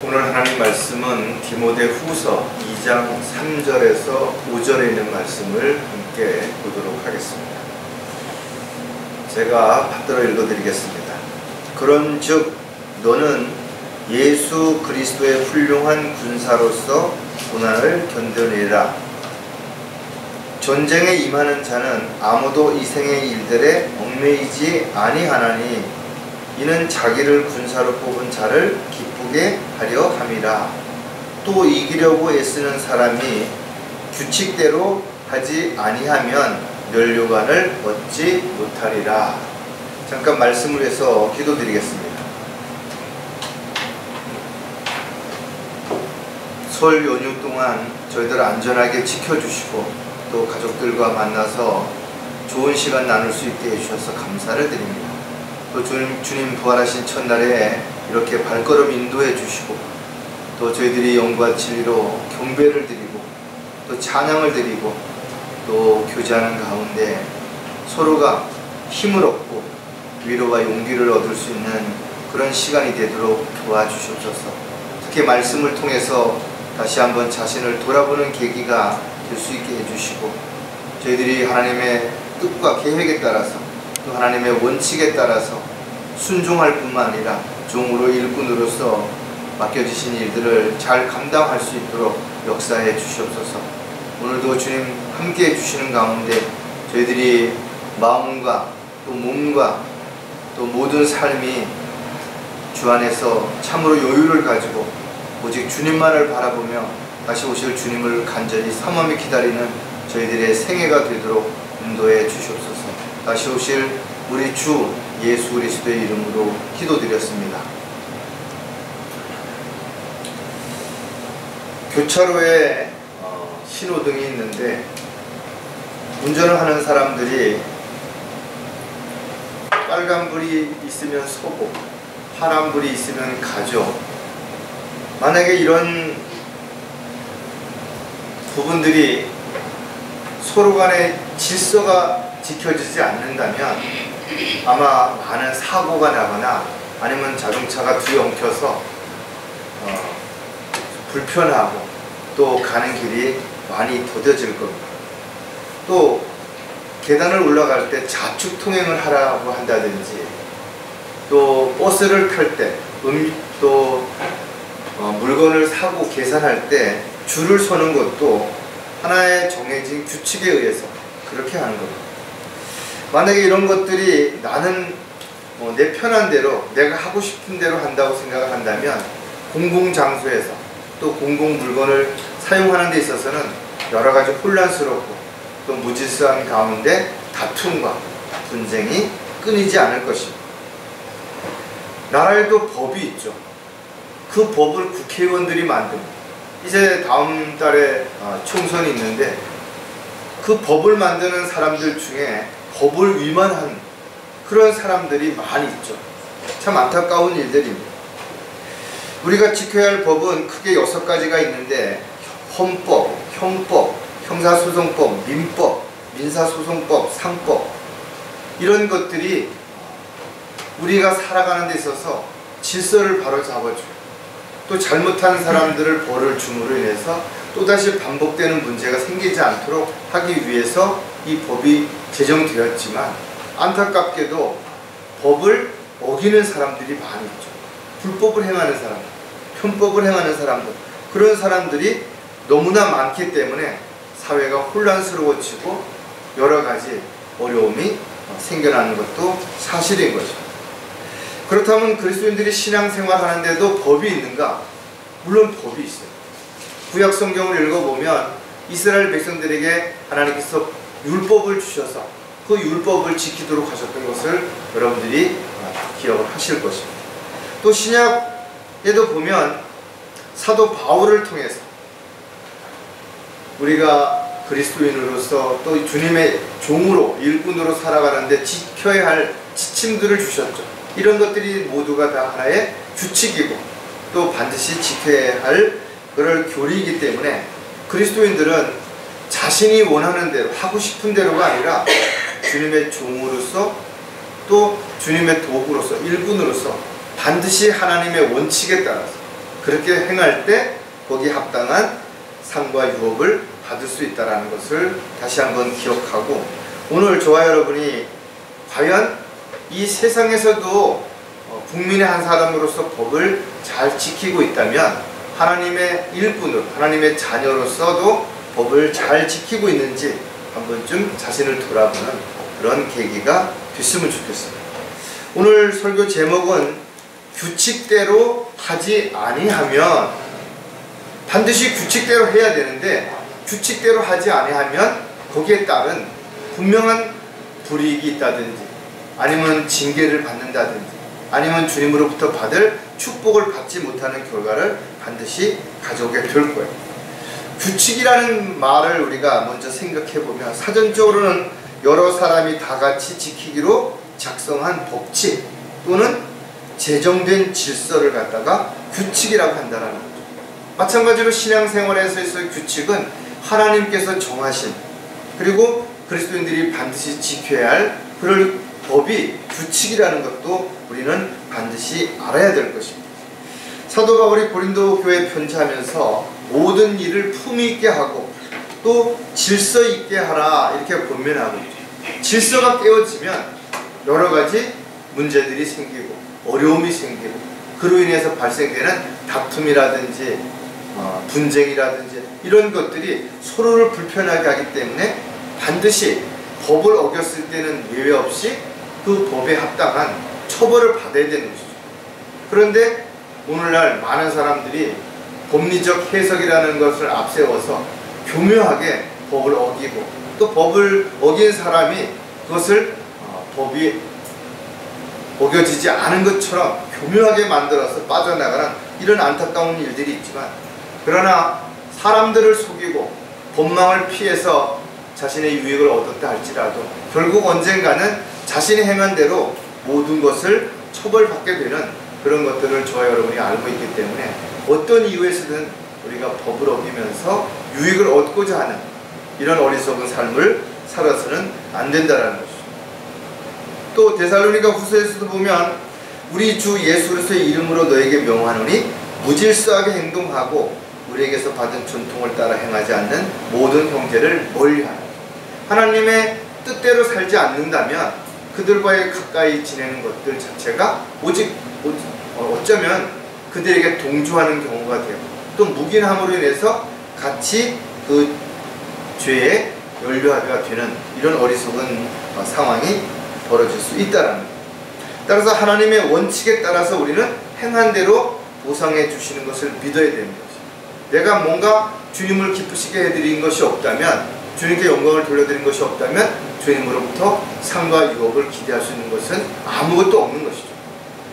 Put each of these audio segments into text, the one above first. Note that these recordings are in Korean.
오늘 하나님 말씀은 디모데후서 2장 3절에서 5절에 있는 말씀을 함께 보도록 하겠습니다. 제가 받들어 읽어드리겠습니다. 그런즉 너는 예수 그리스도의 훌륭한 군사로서 고난을 견뎌내라. 전쟁에 임하는 자는 아무도 이 생의 일들에 얽매이지 아니하나니 이는 자기를 군사로 뽑은 자를 기쁘게 하려 함이라. 또 이기려고 애쓰는 사람이 규칙대로 하지 아니하면 면류관을 얻지 못하리라. 잠깐 말씀을 해서 기도드리겠습니다. 설 연휴 동안 저희들 안전하게 지켜주시고 또 가족들과 만나서 좋은 시간 나눌 수 있게 해주셔서 감사를 드립니다. 또 주님 부활하신 첫날에 이렇게 발걸음 인도해 주시고 또 저희들이 영과 진리로 경배를 드리고 또 찬양을 드리고 또 교제하는 가운데 서로가 힘을 얻고 위로와 용기를 얻을 수 있는 그런 시간이 되도록 도와주시옵소서. 특히 말씀을 통해서 다시 한번 자신을 돌아보는 계기가 될 수 있게 해주시고 저희들이 하나님의 뜻과 계획에 따라서 또 하나님의 원칙에 따라서 순종할 뿐만 아니라 종으로 일꾼으로서 맡겨주신 일들을 잘 감당할 수 있도록 역사해 주시옵소서. 오늘도 주님 함께 해주시는 가운데 저희들이 마음과 또 몸과 또 모든 삶이 주 안에서 참으로 여유를 가지고 오직 주님만을 바라보며 다시 오실 주님을 간절히 삼엄히 기다리는 저희들의 생애가 되도록 인도해 주시옵소서. 다시 오실 우리 주 예수 그리스도의 이름으로 기도드렸습니다. 교차로에 신호등이 있는데 운전을 하는 사람들이 빨간불이 있으면 서고 파란불이 있으면 가죠. 만약에 이런 부분들이 서로 간의 질서가 지켜지지 않는다면 아마 많은 사고가 나거나 아니면 자동차가 뒤엉켜서 불편하고 또 가는 길이 많이 더뎌질 겁니다. 또 계단을 올라갈 때 좌측 통행을 하라고 한다든지 또 버스를 탈 때 또 물건을 사고 계산할 때 줄을 서는 것도 하나의 정해진 규칙에 의해서 그렇게 하는 겁니다. 만약에 이런 것들이 나는 내 편한 대로 내가 하고 싶은 대로 한다고 생각을 한다면 공공장소에서 또 공공물건을 사용하는 데 있어서는 여러가지 혼란스럽고 또 무질서한 가운데 다툼과 분쟁이 끊이지 않을 것입니다. 나라에도 법이 있죠. 그 법을 국회의원들이 만듭니다. 이제 다음 달에 총선이 있는데 그 법을 만드는 사람들 중에 법을 위반한 그런 사람들이 많이 있죠. 참 안타까운 일들입니다. 우리가 지켜야 할 법은 크게 6가지가 있는데 헌법, 형법, 형사소송법, 민법, 민사소송법, 상법 이런 것들이 우리가 살아가는 데 있어서 질서를 바로 잡아줘요. 또 잘못한 사람들을 벌을 줌으로 인해서 또다시 반복되는 문제가 생기지 않도록 하기 위해서 이 법이 제정되었지만 안타깝게도 법을 어기는 사람들이 많이 있죠. 불법을 행하는 사람들, 편법을 행하는 사람들, 그런 사람들이 너무나 많기 때문에 사회가 혼란스러워지고 여러 가지 어려움이 생겨나는 것도 사실인 거죠. 그렇다면 그리스도인들이 신앙생활 하는데도 법이 있는가? 물론 법이 있어요. 구약 성경을 읽어보면 이스라엘 백성들에게 하나님께서 율법을 주셔서 그 율법을 지키도록 하셨던 것을 여러분들이 기억을 하실 것입니다. 또 신약에도 보면 사도 바울을 통해서 우리가 그리스도인으로서 또 주님의 종으로 일꾼으로 살아가는데 지켜야 할 지침들을 주셨죠. 이런 것들이 모두가 다 하나의 규칙이고 또 반드시 지켜야 할 그럴 교리이기 때문에 그리스도인들은 자신이 원하는 대로 하고 싶은 대로가 아니라 주님의 종으로서 또 주님의 도구로서 일꾼으로서 반드시 하나님의 원칙에 따라서 그렇게 행할 때 거기에 합당한 상과 유업을 받을 수 있다는 것을 다시 한번 기억하고, 오늘 저와 여러분이 과연 이 세상에서도 국민의 한 사람으로서 법을 잘 지키고 있다면 하나님의 일꾼으로, 하나님의 자녀로서도 법을 잘 지키고 있는지 한 번쯤 자신을 돌아보는 그런 계기가 됐으면 좋겠습니다. 오늘 설교 제목은 규칙대로 하지 아니하면, 반드시 규칙대로 해야 되는데 규칙대로 하지 아니하면 거기에 따른 분명한 불이익이 있다든지, 아니면 징계를 받는다든지, 아니면 주님으로부터 받을 축복을 받지 못하는 결과를 반드시 가져오게 될 거예요. 규칙이라는 말을 우리가 먼저 생각해보면, 사전적으로는 여러 사람이 다 같이 지키기로 작성한 법칙 또는 제정된 질서를 갖다가 규칙이라고 한다는 거죠. 마찬가지로 신앙생활에서의 규칙은 하나님께서 정하신, 그리고 그리스도인들이 반드시 지켜야 할 그런 법이 규칙이라는 것도 우리는 반드시 알아야 될 것입니다. 사도 바울이 고린도 교회에 편지하면서 모든 일을 품위 있게 하고 또 질서 있게 하라 이렇게 권면하고 있죠. 질서가 깨어지면 여러 가지 문제들이 생기고 어려움이 생기고, 그로 인해서 발생되는 다툼이라든지 분쟁이라든지 이런 것들이 서로를 불편하게 하기 때문에 반드시 법을 어겼을 때는 예외 없이 그 법에 합당한 처벌을 받아야 되는 것이죠. 그런데 오늘날 많은 사람들이 법리적 해석이라는 것을 앞세워서 교묘하게 법을 어기고, 또 법을 어긴 사람이 그것을 법이 어겨지지 않은 것처럼 교묘하게 만들어서 빠져나가는 이런 안타까운 일들이 있지만, 그러나 사람들을 속이고 법망을 피해서 자신의 유익을 얻었다 할지라도 결국 언젠가는 자신이 행한 대로 모든 것을 처벌받게 되는 그런 것들을 저와 여러분이 알고 있기 때문에 어떤 이유에서든 우리가 법을 어기면서 유익을 얻고자 하는 이런 어리석은 삶을 살아서는 안 된다는 것이죠. 또 데살로니가 후서에서도 보면 우리 주 예수 그리스도의 이름으로 너에게 명하노니 무질서하게 행동하고 우리에게서 받은 전통을 따라 행하지 않는 모든 형제를 멀리하라. 하나님의 뜻대로 살지 않는다면 그들과의 가까이 지내는 것들 자체가 오직 어쩌면 그들에게 동조하는 경우가 되고, 또 묵인함으로 인해서 같이 그 죄에 연루하게 되는 이런 어리석은 상황이 벌어질 수 있다는 것. 따라서 하나님의 원칙에 따라서 우리는 행한 대로 보상해 주시는 것을 믿어야 되는 것입니다. 내가 뭔가 주님을 기쁘시게 해드린 것이 없다면, 주님께 영광을 돌려드린 것이 없다면 주님으로부터 상과 유업을 기대할 수 있는 것은 아무것도 없는 것이죠.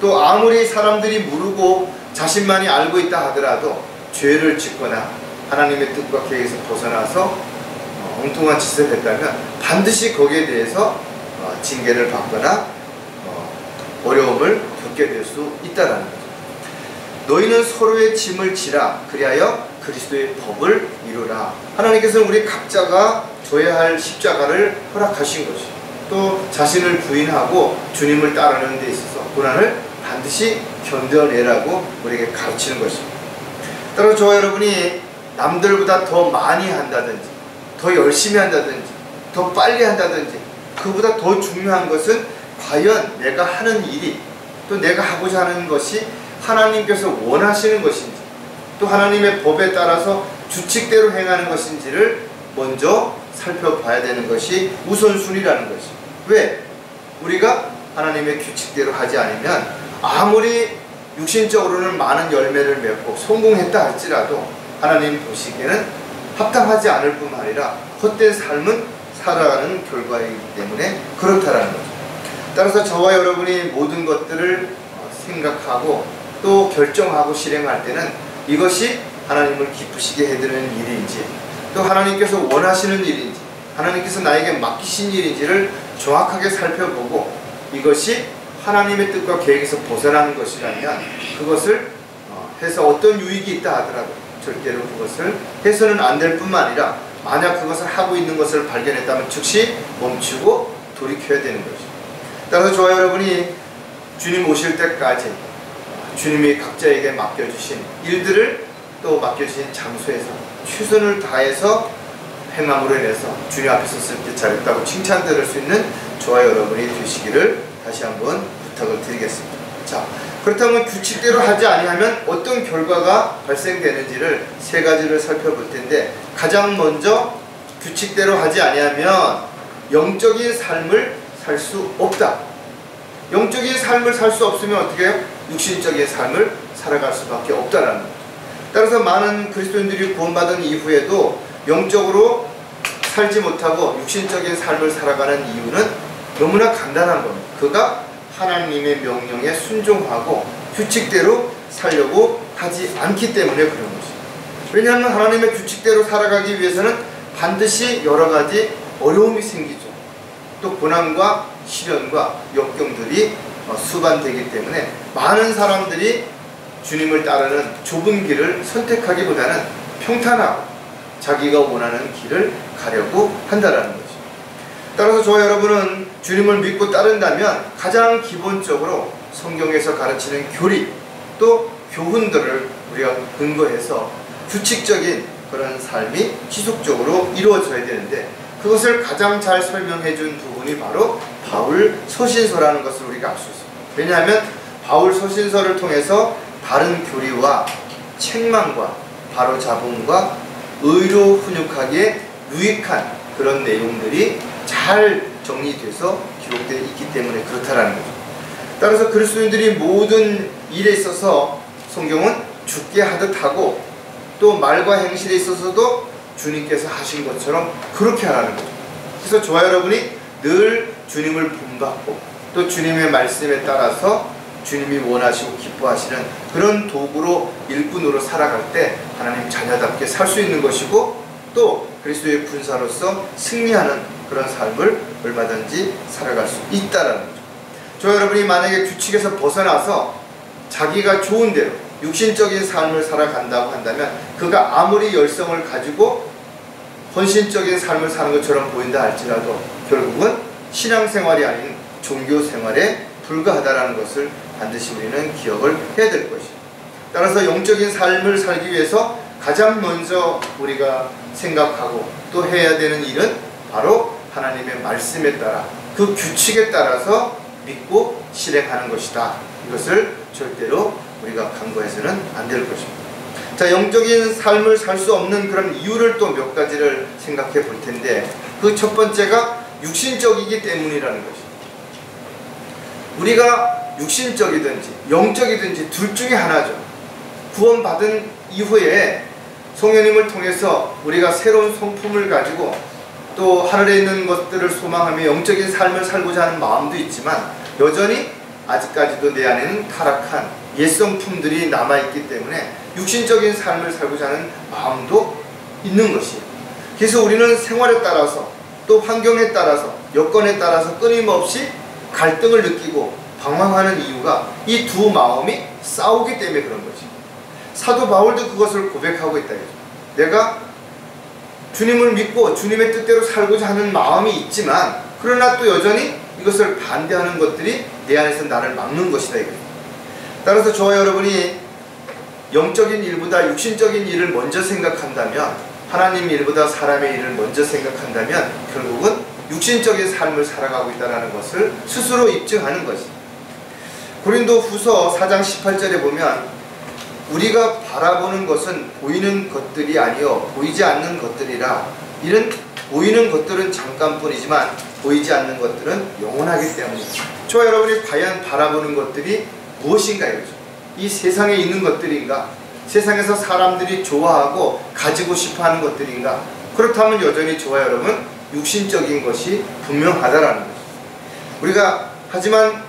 또 아무리 사람들이 모르고 자신만이 알고 있다 하더라도 죄를 짓거나 하나님의 뜻과 계획에서 벗어나서 엉뚱한 짓을 했다면 반드시 거기에 대해서 징계를 받거나 어려움을 겪게 될 수 있다는 거죠. 너희는 서로의 짐을 지라 그리하여 그리스도의 법을 이루라. 하나님께서는 우리 각자가 져야 할 십자가를 허락하신 것이죠. 또 자신을 부인하고 주님을 따르는 데 있어서 고난을 반드시 견뎌내라고 우리에게 가르치는 것입니다. 따라서 저와 여러분이 남들보다 더 많이 한다든지, 더 열심히 한다든지, 더 빨리 한다든지, 그보다 더 중요한 것은 과연 내가 하는 일이, 또 내가 하고자 하는 것이 하나님께서 원하시는 것인지, 또 하나님의 법에 따라서 규칙대로 행하는 것인지를 먼저 살펴봐야 되는 것이 우선순위라는 것이죠. 왜? 우리가 하나님의 규칙대로 하지 않으면 아무리 육신적으로는 많은 열매를 맺고 성공했다 할지라도 하나님 보시기에는 합당하지 않을 뿐만 아니라 헛된 삶은 살아가는 결과이기 때문에 그렇다라는 거죠. 따라서 저와 여러분이 모든 것들을 생각하고 또 결정하고 실행할 때는 이것이 하나님을 기쁘시게 해드리는 일인지, 또 하나님께서 원하시는 일인지, 하나님께서 나에게 맡기신 일인지를 정확하게 살펴보고 이것이 하나님의 뜻과 계획에서 벗어나는 것이라면 그것을 해서 어떤 유익이 있다 하더라도 절대로 그것을 해서는 안 될 뿐만 아니라 만약 그것을 하고 있는 것을 발견했다면 즉시 멈추고 돌이켜야 되는 것이죠. 따라서 저와 여러분이 주님 오실 때까지 주님이 각자에게 맡겨주신 일들을 또 맡겨주신 장소에서 최선을 다해서 행함으로 인해서 주님 앞에 섰을 때 잘했다고 칭찬 들을 수 있는 저와 여러분이 되시기를 다시 한번 부탁을 드리겠습니다. 자, 그렇다면 규칙대로 하지 아니하면 어떤 결과가 발생되는지를 세 가지를 살펴볼 텐데, 가장 먼저 규칙대로 하지 아니하면 영적인 삶을 살 수 없다. 영적인 삶을 살 수 없으면 어떻게 해요? 육신적인 삶을 살아갈 수밖에 없다라는 거죠. 따라서 많은 그리스도인들이 구원받은 이후에도 영적으로 살지 못하고 육신적인 삶을 살아가는 이유는 너무나 간단한 겁니다. 그가 하나님의 명령에 순종하고 규칙대로 살려고 하지 않기 때문에 그런 것이죠. 왜냐하면 하나님의 규칙대로 살아가기 위해서는 반드시 여러 가지 어려움이 생기죠. 또 고난과 시련과 역경들이 수반되기 때문에 많은 사람들이 주님을 따르는 좁은 길을 선택하기보다는 평탄하고 자기가 원하는 길을 가려고 한다는 거죠. 따라서 저와 여러분은 주님을 믿고 따른다면 가장 기본적으로 성경에서 가르치는 교리 또 교훈들을 우리가 근거해서 규칙적인 그런 삶이 지속적으로 이루어져야 되는데, 그것을 가장 잘 설명해 준 부분이 바로 바울 서신서라는 것을 우리가 알 수 있습니다. 왜냐하면 바울 서신서를 통해서 바른 교리와 책망과 바로잡음과 의로 훈육하기에 유익한 그런 내용들이 잘 정리돼서 기록되어 있기 때문에 그렇다라는 거죠. 따라서 그리스도인들이 모든 일에 있어서 성경은 죽게 하듯 하고 또 말과 행실에 있어서도 주님께서 하신 것처럼 그렇게 하라는 거죠. 그래서 저와 여러분이 늘 주님을 본받고 또 주님의 말씀에 따라서 주님이 원하시고 기뻐하시는 그런 도구로 일꾼으로 살아갈 때 하나님 자녀답게 살 수 있는 것이고, 또 그리스도의 군사로서 승리하는 그런 삶을 얼마든지 살아갈 수 있다는 거죠. 저와 여러분이 만약에 규칙에서 벗어나서 자기가 좋은 대로 육신적인 삶을 살아간다고 한다면 그가 아무리 열성을 가지고 헌신적인 삶을 사는 것처럼 보인다 할지라도 결국은 신앙생활이 아닌 종교생활에 불과하다는 것을 반드시 우리는 기억을 해야 될 것이죠. 따라서 영적인 삶을 살기 위해서 가장 먼저 우리가 생각하고 또 해야 되는 일은 바로 하나님의 말씀에 따라 그 규칙에 따라서 믿고 실행하는 것이다. 이것을 절대로 우리가 간과해서는 안 될 것입니다. 자, 영적인 삶을 살 수 없는 그런 이유를 또 몇 가지를 생각해 볼 텐데, 그 첫 번째가 육신적이기 때문이라는 것입니다. 우리가 육신적이든지 영적이든지 둘 중에 하나죠. 구원받은 이후에 성령님을 통해서 우리가 새로운 성품을 가지고 또 하늘에 있는 것들을 소망하며 영적인 삶을 살고자 하는 마음도 있지만, 여전히 아직까지도 내 안에는 타락한 옛성품들이 남아있기 때문에 육신적인 삶을 살고자 하는 마음도 있는 것이에요. 그래서 우리는 생활에 따라서 또 환경에 따라서 여건에 따라서 끊임없이 갈등을 느끼고 방황하는 이유가 이 두 마음이 싸우기 때문에 그런 거지. 사도 바울도 그것을 고백하고 있다. 내가 주님을 믿고 주님의 뜻대로 살고자 하는 마음이 있지만 그러나 또 여전히 이것을 반대하는 것들이 내 안에서 나를 막는 것이다. 따라서 저와 여러분이 영적인 일보다 육신적인 일을 먼저 생각한다면, 하나님 일보다 사람의 일을 먼저 생각한다면 결국은 육신적인 삶을 살아가고 있다는 것을 스스로 입증하는 것이. 고린도후서 4장 18절에 보면 우리가 바라보는 것은 보이는 것들이 아니요 보이지 않는 것들이라. 이는 보이는 것들은 잠깐뿐이지만 보이지 않는 것들은 영원하기 때문이죠. 저와 여러분이 과연 바라보는 것들이 무엇인가 이거죠. 이 세상에 있는 것들인가? 세상에서 사람들이 좋아하고 가지고 싶어하는 것들인가? 그렇다면 여전히 저와 여러분 육신적인 것이 분명하다라는 거죠. 우리가 하지만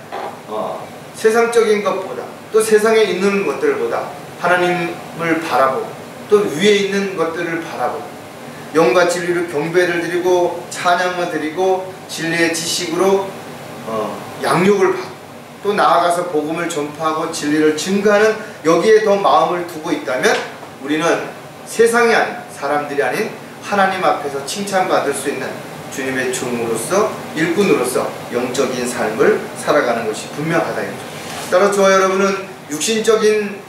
세상적인 것보다 또 세상에 있는 것들보다 하나님을 바라보고 또 위에 있는 것들을 바라보고 영과 진리로 경배를 드리고 찬양을 드리고 진리의 지식으로 양육을 받고 또 나아가서 복음을 전파하고 진리를 증거하는 여기에 더 마음을 두고 있다면 우리는 세상이 아닌 사람들이 아닌 하나님 앞에서 칭찬받을 수 있는 주님의 종으로서 일꾼으로서 영적인 삶을 살아가는 것이 분명하다. 따라 저와 여러분은 육신적인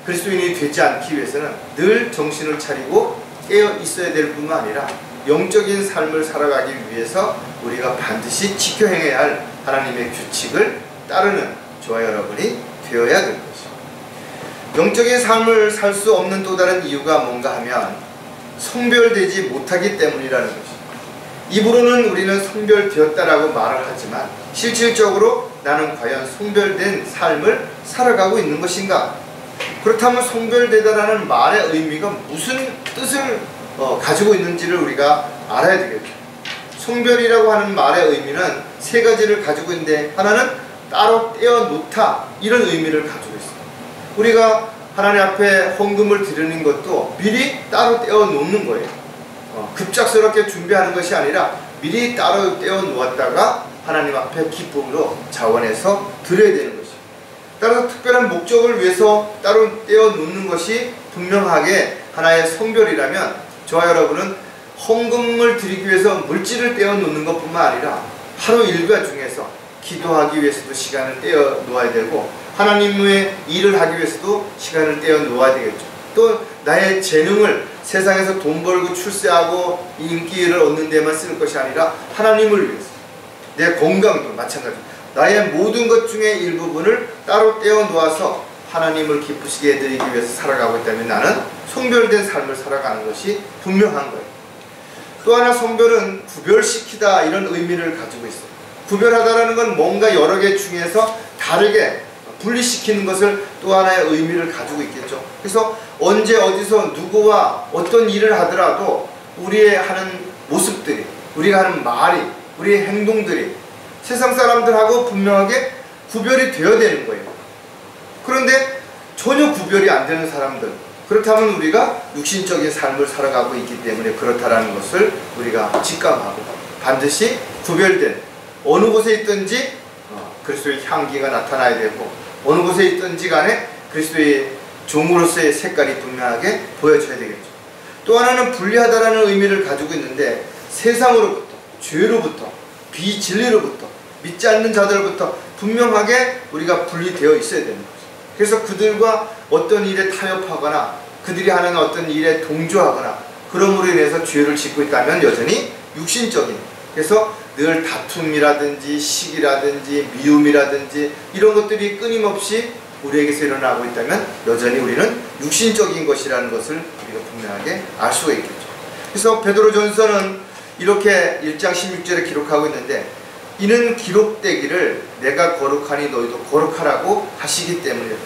그리스도인이 되지 않기 위해서는 늘 정신을 차리고 깨어 있어야 될 뿐만 아니라 영적인 삶을 살아가기 위해서 우리가 반드시 지켜 행해야 할 하나님의 규칙을 따르는 저와 여러분이 되어야 될 것이죠. 영적인 삶을 살 수 없는 또 다른 이유가 뭔가 하면 성별되지 못하기 때문이라는 것이죠. 입으로는 우리는 성별되었다라고 말을 하지만 실질적으로 나는 과연 성별된 삶을 살아가고 있는 것인가? 그렇다면 성별되다라는 말의 의미가 무슨 뜻을 가지고 있는지를 우리가 알아야 되겠죠. 성별이라고 하는 말의 의미는 세 가지를 가지고 있는데, 하나는 따로 떼어 놓다, 이런 의미를 가지고 있어요. 우리가 하나님 앞에 헌금을 드리는 것도 미리 따로 떼어 놓는 거예요. 급작스럽게 준비하는 것이 아니라 미리 따로 떼어 놓았다가 하나님 앞에 기쁨으로 자원해서 드려야 되는 것이죠. 따라서 특별한 목적을 위해서 따로 떼어 놓는 것이 분명하게 하나의 성별이라면, 저와 여러분은 헌금을 드리기 위해서 물질을 떼어 놓는 것뿐만 아니라 하루 일과 중에서 기도하기 위해서도 시간을 떼어 놓아야 되고, 하나님의 일을 하기 위해서도 시간을 떼어 놓아야 되겠죠. 또 나의 재능을 세상에서 돈 벌고 출세하고 인기를 얻는 데만 쓸 것이 아니라 하나님을 위해서, 내 건강도 마찬가지, 나의 모든 것 중에 일부분을 따로 떼어 놓아서 하나님을 기쁘시게 해드리기 위해서 살아가고 있다면 나는 성별된 삶을 살아가는 것이 분명한 거예요. 또 하나, 성별은 구별시키다, 이런 의미를 가지고 있어요. 구별하다라는 건 뭔가 여러 개 중에서 다르게 분리시키는 것을 또 하나의 의미를 가지고 있겠죠. 그래서 언제 어디서 누구와 어떤 일을 하더라도 우리의 하는 모습들이, 우리가 하는 말이, 우리의 행동들이 세상 사람들하고 분명하게 구별이 되어야 되는 거예요. 그런데 전혀 구별이 안 되는 사람들, 그렇다면 우리가 육신적인 삶을 살아가고 있기 때문에 그렇다라는 것을 우리가 직감하고 반드시 구별된, 어느 곳에 있든지 그리스도의 향기가 나타나야 되고, 어느 곳에 있든지 간에 그리스도의 종으로서의 색깔이 분명하게 보여줘야 되겠죠. 또 하나는 분리하다라는 의미를 가지고 있는데, 세상으로부터, 죄로부터, 비진리로부터, 믿지 않는 자들로부터 분명하게 우리가 분리되어 있어야 되는 거죠. 그래서 그들과 어떤 일에 타협하거나 그들이 하는 어떤 일에 동조하거나 그럼으로 인해서 죄를 짓고 있다면 여전히 육신적인, 그래서 늘 다툼이라든지 시기라든지 미움이라든지 이런 것들이 끊임없이 우리에게서 일어나고 있다면 여전히 우리는 육신적인 것이라는 것을 우리가 분명하게 알 수가 있겠죠. 그래서 베드로전서는 이렇게 1장 16절에 기록하고 있는데, 이는 기록되기를 내가 거룩하니 너희도 거룩하라고 하시기 때문이에요.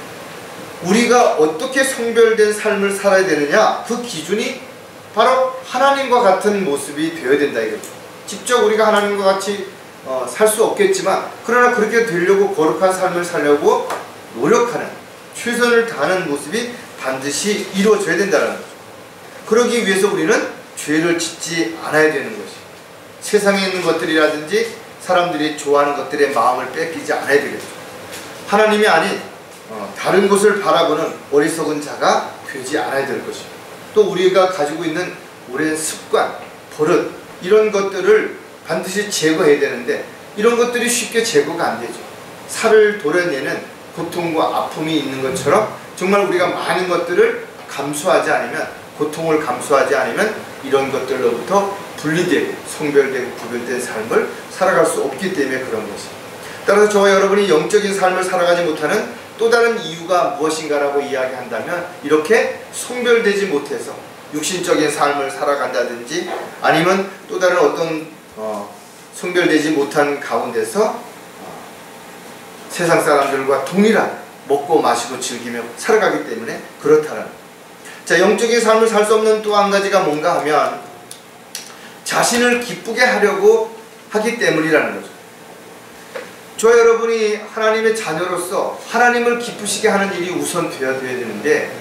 우리가 어떻게 성별된 삶을 살아야 되느냐, 그 기준이 바로 하나님과 같은 모습이 되어야 된다 이거죠. 직접 우리가 하나님과 같이 살 수 없겠지만, 그러나 그렇게 되려고 거룩한 삶을 살려고 노력하는, 최선을 다하는 모습이 반드시 이루어져야 된다는 거죠. 그러기 위해서 우리는 죄를 짓지 않아야 되는 것이, 세상에 있는 것들이라든지 사람들이 좋아하는 것들의 마음을 뺏기지 않아야 되겠죠. 하나님이 아닌 다른 것을 바라보는 어리석은 자가 되지 않아야 될 것이고, 또 우리가 가지고 있는 오랜 습관, 버릇, 이런 것들을 반드시 제거해야 되는데, 이런 것들이 쉽게 제거가 안 되죠. 살을 도려내는 고통과 아픔이 있는 것처럼 정말 우리가 많은 것들을 감수하지 않으면, 고통을 감수하지 않으면 이런 것들로부터 분리되고 성별되고 구별된 삶을 살아갈 수 없기 때문에 그런 것입니다. 따라서 저와 여러분이 영적인 삶을 살아가지 못하는 또 다른 이유가 무엇인가라고 이야기한다면, 이렇게 성별되지 못해서 육신적인 삶을 살아간다든지, 아니면 또 다른 어떤 성별되지 못한 가운데서 세상 사람들과 동일한 먹고 마시고 즐기며 살아가기 때문에 그렇다는. 자, 영적인 삶을 살 수 없는 또 한 가지가 뭔가 하면 자신을 기쁘게 하려고 하기 때문이라는 거죠. 저 여러분이 하나님의 자녀로서 하나님을 기쁘시게 하는 일이 우선 되어야 되는데,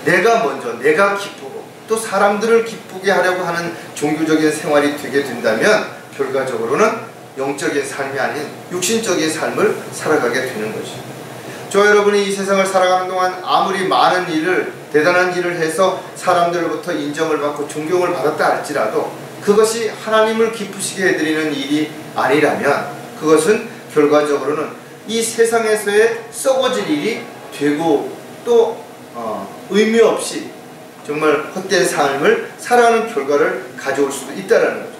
내가 먼저, 내가 기쁘고 또 사람들을 기쁘게 하려고 하는 종교적인 생활이 되게 된다면 결과적으로는 영적인 삶이 아닌 육신적인 삶을 살아가게 되는 것이죠. 저 여러분이 이 세상을 살아가는 동안 아무리 많은 일을, 대단한 일을 해서 사람들로부터 인정을 받고 존경을 받았다 할지라도 그것이 하나님을 기쁘시게 해드리는 일이 아니라면 그것은 결과적으로는 이 세상에서의 썩어질 일이 되고 또 의미 없이 정말 헛된 삶을 살아가는 결과를 가져올 수도 있다는 거죠.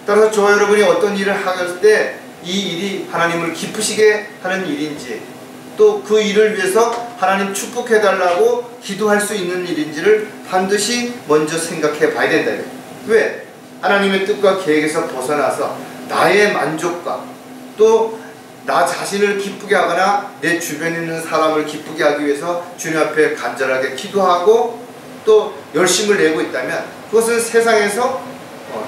따라서 저와 여러분이 어떤 일을 할 때 이 일이 하나님을 기쁘시게 하는 일인지 또 그 일을 위해서 하나님 축복해 달라고 기도할 수 있는 일인지를 반드시 먼저 생각해 봐야 된다. 왜? 하나님의 뜻과 계획에서 벗어나서 나의 만족과 또 나 자신을 기쁘게 하거나 내 주변에 있는 사람을 기쁘게 하기 위해서 주님 앞에 간절하게 기도하고 또 열심을 내고 있다면 그것은 세상에서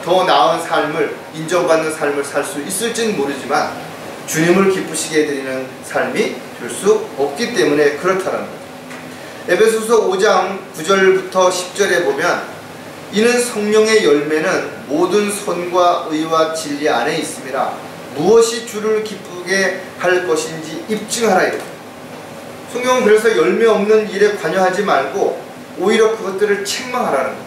더 나은 삶을 인정받는 삶을 살 수 있을지는 모르지만 주님을 기쁘시게 해드리는 삶이 될 수 없기 때문에 그렇다는 거죠. 에베소서 5장 9절부터 10절에 보면 이는 성령의 열매는 모든 선과 의와 진리 안에 있음이라 무엇이 주를 기쁘게 할 것인지 입증하라 이래요. 성경은 그래서 열매 없는 일에 관여하지 말고 오히려 그것들을 책망하라는 거예요.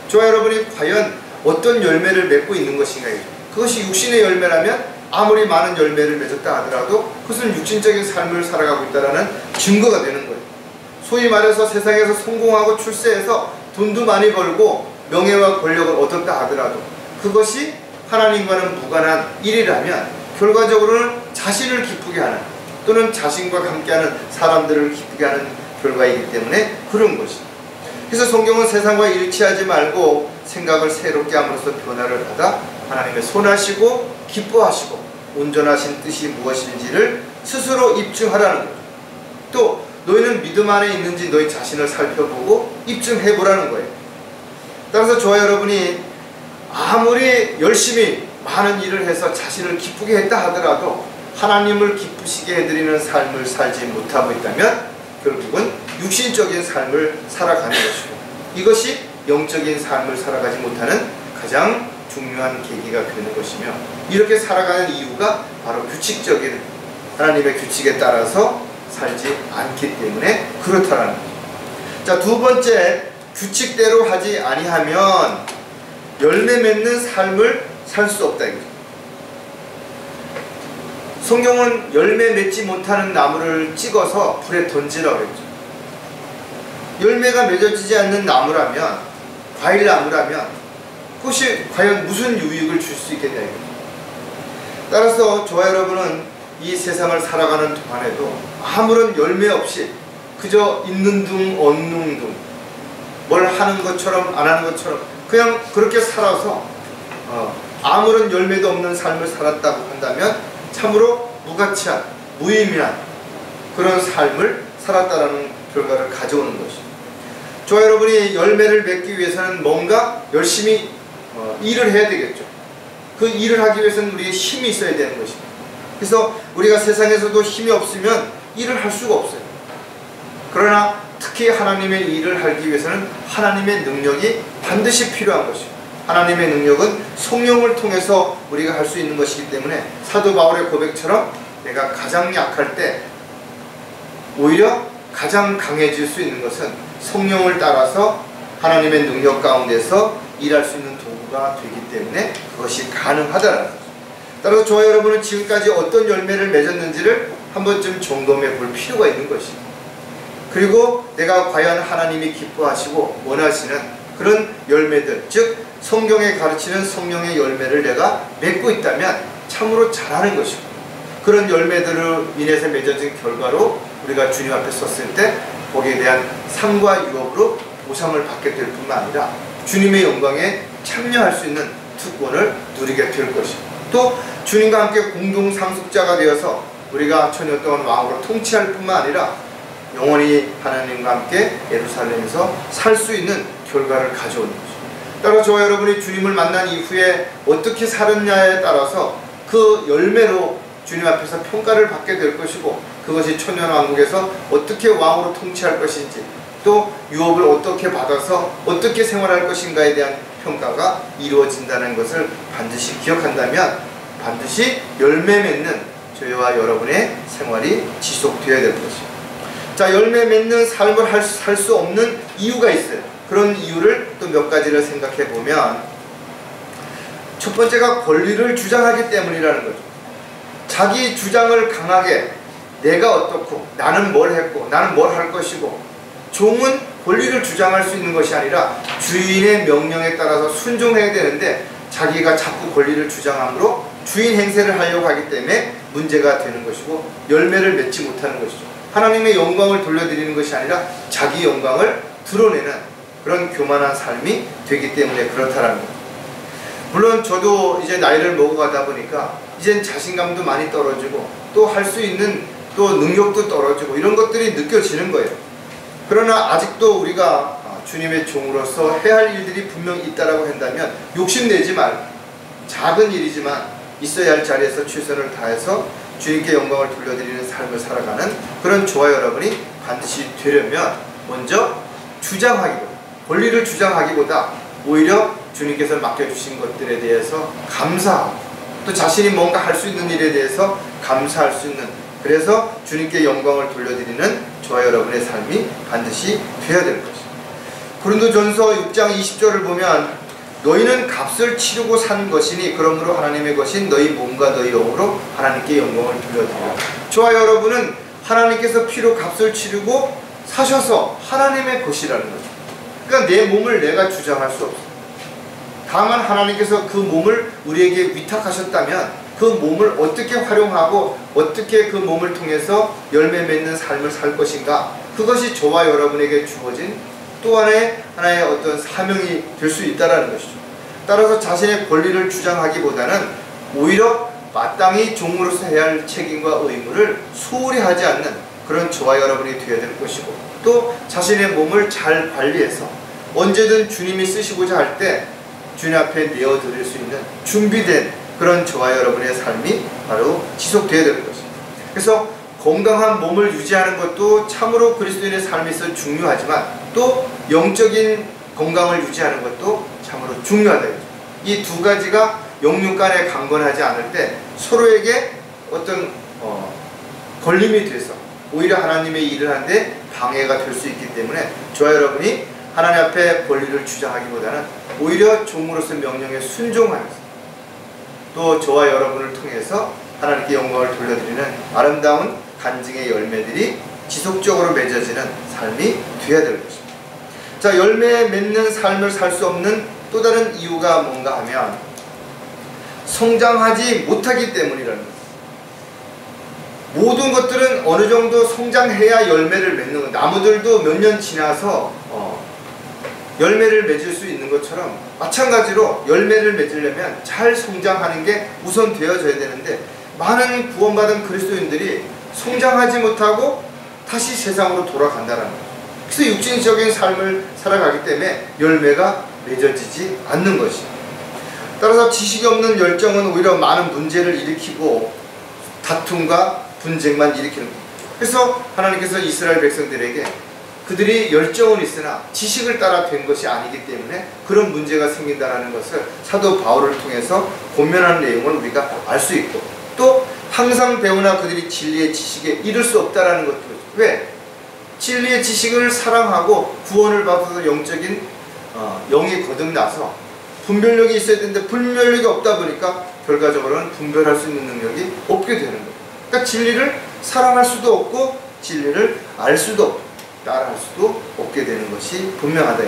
저와 여러분이 과연 어떤 열매를 맺고 있는 것인가요? 그것이 육신의 열매라면 아무리 많은 열매를 맺었다 하더라도 그것은 육신적인 삶을 살아가고 있다는 증거가 되는 거예요. 소위 말해서 세상에서 성공하고 출세해서 돈도 많이 벌고 명예와 권력을 얻었다 하더라도 그것이 하나님과는 무관한 일이라면 결과적으로는 자신을 기쁘게 하는 또는 자신과 함께하는 사람들을 기쁘게 하는 결과이기 때문에 그런 것입니다. 그래서 성경은 세상과 일치하지 말고 생각을 새롭게 함으로써 변화를 받아 하나님의 선하시고 기뻐하시고 온전하신 뜻이 무엇인지를 스스로 입증하라는 거죠. 또 너희는 믿음 안에 있는지 너희 자신을 살펴보고 입증해보라는 거예요. 따라서 저와 여러분이 아무리 열심히 많은 일을 해서 자신을 기쁘게 했다 하더라도 하나님을 기쁘시게 해드리는 삶을 살지 못하고 있다면 결국은 육신적인 삶을 살아가는 것이고 이것이 영적인 삶을 살아가지 못하는 가장 중요한 계기가 되는 것이며 이렇게 살아가는 이유가 바로 규칙적인 하나님의 규칙에 따라서 살지 않기 때문에 그렇다라는 거죠. 자, 두 번째, 규칙대로 하지 아니하면 열매 맺는 삶을 살 수 없다 이거죠. 성경은 열매 맺지 못하는 나무를 찍어서 불에 던지라고 했죠. 열매가 맺어지지 않는 나무라면, 과일나무라면 그것이 과연 무슨 유익을 줄 수 있겠냐 이거죠. 따라서 저와 여러분은 이 세상을 살아가는 동안에도 아무런 열매 없이 그저 있는 둥 없는 둥 뭘 하는 것처럼 안 하는 것처럼 그냥 그렇게 살아서 아무런 열매도 없는 삶을 살았다고 한다면 참으로 무가치한 무의미한 그런 삶을 살았다라는 결과를 가져오는 것입니다. 저와 여러분이 열매를 맺기 위해서는 뭔가 열심히 일을 해야 되겠죠. 그 일을 하기 위해서는 우리의 힘이 있어야 되는 것입니다. 그래서 우리가 세상에서도 힘이 없으면 일을 할 수가 없어요. 그러나 특히 하나님의 일을 하기 위해서는 하나님의 능력이 반드시 필요한 것입니다. 하나님의 능력은 성령을 통해서 우리가 할 수 있는 것이기 때문에 사도 바울의 고백처럼 내가 가장 약할 때 오히려 가장 강해질 수 있는 것은 성령을 따라서 하나님의 능력 가운데서 일할 수 있는 도구가 되기 때문에 그것이 가능하다는 거죠. 따라서 저와 여러분은 지금까지 어떤 열매를 맺었는지를 한 번쯤 점검해 볼 필요가 있는 것입니다. 그리고 내가 과연 하나님이 기뻐하시고 원하시는 그런 열매들, 즉 성경에 가르치는 성령의 열매를 내가 맺고 있다면 참으로 잘하는 것이고 그런 열매들을 인해서 맺어진 결과로 우리가 주님 앞에 섰을 때 거기에 대한 상과 유업으로 보상을 받게 될 뿐만 아니라 주님의 영광에 참여할 수 있는 특권을 누리게 될 것이고 또 주님과 함께 공동 상속자가 되어서 우리가 천년 동안 왕으로 통치할 뿐만 아니라 영원히 하나님과 함께 예루살렘에서 살 수 있는 결과를 가져오는 것입니다. 따라 저와 여러분이 주님을 만난 이후에 어떻게 살았냐에 따라서 그 열매로 주님 앞에서 평가를 받게 될 것이고 그것이 천년왕국에서 어떻게 왕으로 통치할 것인지 또 유업을 어떻게 받아서 어떻게 생활할 것인가에 대한 평가가 이루어진다는 것을 반드시 기억한다면 반드시 열매 맺는 저희와 여러분의 생활이 지속되어야 될 것입니다. 자, 열매 맺는 삶을 살 수 없는 이유가 있어요. 그런 이유를 또 몇 가지를 생각해 보면 첫 번째가 권리를 주장하기 때문이라는 거죠. 자기 주장을 강하게 내가 어떻고 나는 뭘 했고 나는 뭘 할 것이고, 종은 권리를 주장할 수 있는 것이 아니라 주인의 명령에 따라서 순종해야 되는데 자기가 자꾸 권리를 주장함으로 주인 행세를 하려고 하기 때문에 문제가 되는 것이고 열매를 맺지 못하는 것이죠. 하나님의 영광을 돌려드리는 것이 아니라 자기 영광을 드러내는 그런 교만한 삶이 되기 때문에 그렇다라는 거죠. 물론 저도 이제 나이를 먹어가다 보니까 이젠 자신감도 많이 떨어지고 또 할 수 있는 또 능력도 떨어지고 이런 것들이 느껴지는 거예요. 그러나 아직도 우리가 주님의 종으로서 해야 할 일들이 분명히 있다라고 한다면 욕심내지 말고 작은 일이지만 있어야 할 자리에서 최선을 다해서 주님께 영광을 돌려드리는 삶을 살아가는 그런 저와 여러분이 반드시 되려면 먼저 주장하기보다, 권리를 주장하기보다 오히려 주님께서 맡겨주신 것들에 대해서 감사하고 또 자신이 뭔가 할 수 있는 일에 대해서 감사할 수 있는, 그래서 주님께 영광을 돌려드리는 저와 여러분의 삶이 반드시 되어야 될 것입니다. 고린도전서 6장 20절을 보면 너희는 값을 치르고 산 것이니 그러므로 하나님의 것인 너희 몸과 너희 영으로 하나님께 영광을 돌려드리라. 저와 여러분은 하나님께서 피로 값을 치르고 사셔서 하나님의 것이라는 거죠. 그러니까 내 몸을 내가 주장할 수 없어요. 다만 하나님께서 그 몸을 우리에게 위탁하셨다면 그 몸을 어떻게 활용하고 어떻게 그 몸을 통해서 열매 맺는 삶을 살 것인가, 그것이 저와 여러분에게 주어진 또 하나의 어떤 사명이 될 수 있다는 것이죠. 따라서 자신의 권리를 주장하기보다는 오히려 마땅히 종으로서 해야 할 책임과 의무를 소홀히 하지 않는 그런 저와 여러분이 되어야 될 것이고, 또 자신의 몸을 잘 관리해서 언제든 주님이 쓰시고자 할 때 주님 앞에 내어드릴 수 있는 준비된 그런 저와 여러분의 삶이 바로 지속되어야 될 것입니다. 그래서 건강한 몸을 유지하는 것도 참으로 그리스도인의 삶에 있어 중요하지만 또 영적인 건강을 유지하는 것도 참으로 중요하다. 이 두 가지가 영육 간에 강건하지 않을 때 서로에게 어떤 걸림이 돼서 오히려 하나님의 일을 하는데 방해가 될 수 있기 때문에 저와 여러분이 하나님 앞에 권리를 주장하기보다는 오히려 종으로서 명령에 순종하면서 또 저와 여러분을 통해서 하나님께 영광을 돌려드리는 아름다운 간증의 열매들이 지속적으로 맺어지는 삶이 되어야 될 것입니다. 자, 열매 맺는 삶을 살 수 없는 또 다른 이유가 뭔가 하면 성장하지 못하기 때문이라는 것입니다. 모든 것들은 어느 정도 성장해야 열매를 맺는 것. 나무들도 몇 년 지나서 열매를 맺을 수 있는 것처럼 마찬가지로 열매를 맺으려면 잘 성장하는 게 우선 되어져야 되는데 많은 구원받은 그리스도인들이 성장하지 못하고 다시 세상으로 돌아간다는 거죠. 그래서 육신적인 삶을 살아가기 때문에 열매가 맺어지지 않는 것이죠. 따라서 지식이 없는 열정은 오히려 많은 문제를 일으키고 다툼과 분쟁만 일으키는 거예요. 그래서 하나님께서 이스라엘 백성들에게 그들이 열정은 있으나 지식을 따라 된 것이 아니기 때문에 그런 문제가 생긴다는 것을 사도 바울을 통해서 권면하는 내용을 우리가 알 수 있고, 또 항상 배우나 그들이 진리의 지식에 이를 수 없다라는 것도. 왜? 진리의 지식을 사랑하고 구원을 받아서 영적인 영이 거듭나서 분별력이 있어야 되는데 분별력이 없다 보니까 결과적으로는 분별할 수 있는 능력이 없게 되는 거예요. 그러니까 진리를 사랑할 수도 없고 진리를 알 수도 없고 따라할 수도 없게 되는 것이 분명하다.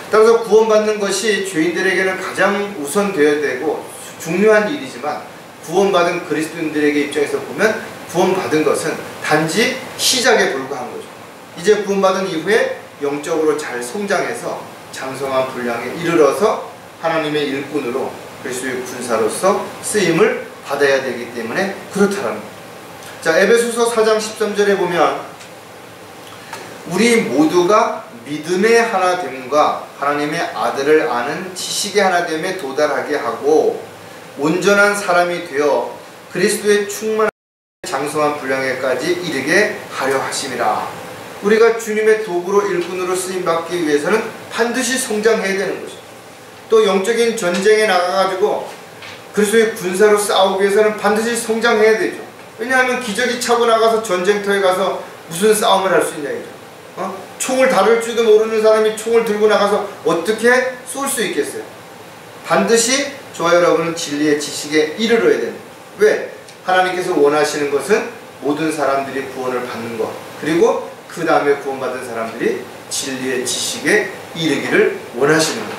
따라서 구원받는 것이 죄인들에게는 가장 우선되어야 되고 중요한 일이지만 구원받은 그리스도인들에게 입장에서 보면 구원받은 것은 단지 시작에 불과한 거죠. 이제 구원받은 이후에 영적으로 잘 성장해서 장성한 분량에 이르러서 하나님의 일꾼으로 그리스도의 군사로서 쓰임을 받아야 되기 때문에 그렇다라는 거예요. 자, 에베소서 4장 13절에 보면 우리 모두가 믿음의 하나됨과 하나님의 아들을 아는 지식의 하나됨에 도달하게 하고 온전한 사람이 되어 그리스도의 충만한 장성한 분량에까지 이르게 하려 하심이라. 우리가 주님의 도구로 일꾼으로 쓰임받기 위해서는 반드시 성장해야 되는 것이죠. 또 영적인 전쟁에 나가가지고 그리스도의 군사로 싸우기 위해서는 반드시 성장해야 되죠. 왜냐하면 기저귀 차고 나가서 전쟁터에 가서 무슨 싸움을 할 수 있냐 이죠. 총을 다룰 줄도 모르는 사람이 총을 들고 나가서 어떻게 쏠 수 있겠어요? 반드시 저와 여러분은 진리의 지식에 이르러야 됩니다. 왜? 하나님께서 원하시는 것은 모든 사람들이 구원을 받는 것, 그리고 그 다음에 구원받은 사람들이 진리의 지식에 이르기를 원하시는 거죠.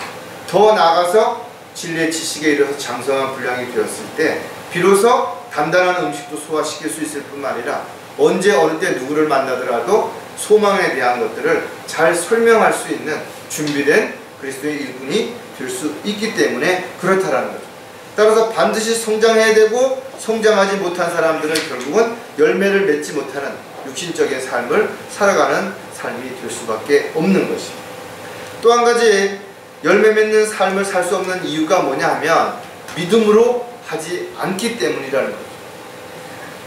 더 나아가서 진리의 지식에 이르러서 장성한 분량이 되었을 때 비로소 단단한 음식도 소화시킬 수 있을 뿐만 아니라 언제 어느 때 누구를 만나더라도 소망에 대한 것들을 잘 설명할 수 있는 준비된 그리스도의 일꾼이 될 수 있기 때문에 그렇다라는 거죠. 따라서 반드시 성장해야 되고, 성장하지 못한 사람들은 결국은 열매를 맺지 못하는 육신적인 삶을 살아가는 삶이 될 수밖에 없는 것이. 또 한 가지 열매 맺는 삶을 살 수 없는 이유가 뭐냐 하면 믿음으로 하지 않기 때문이라는 거죠.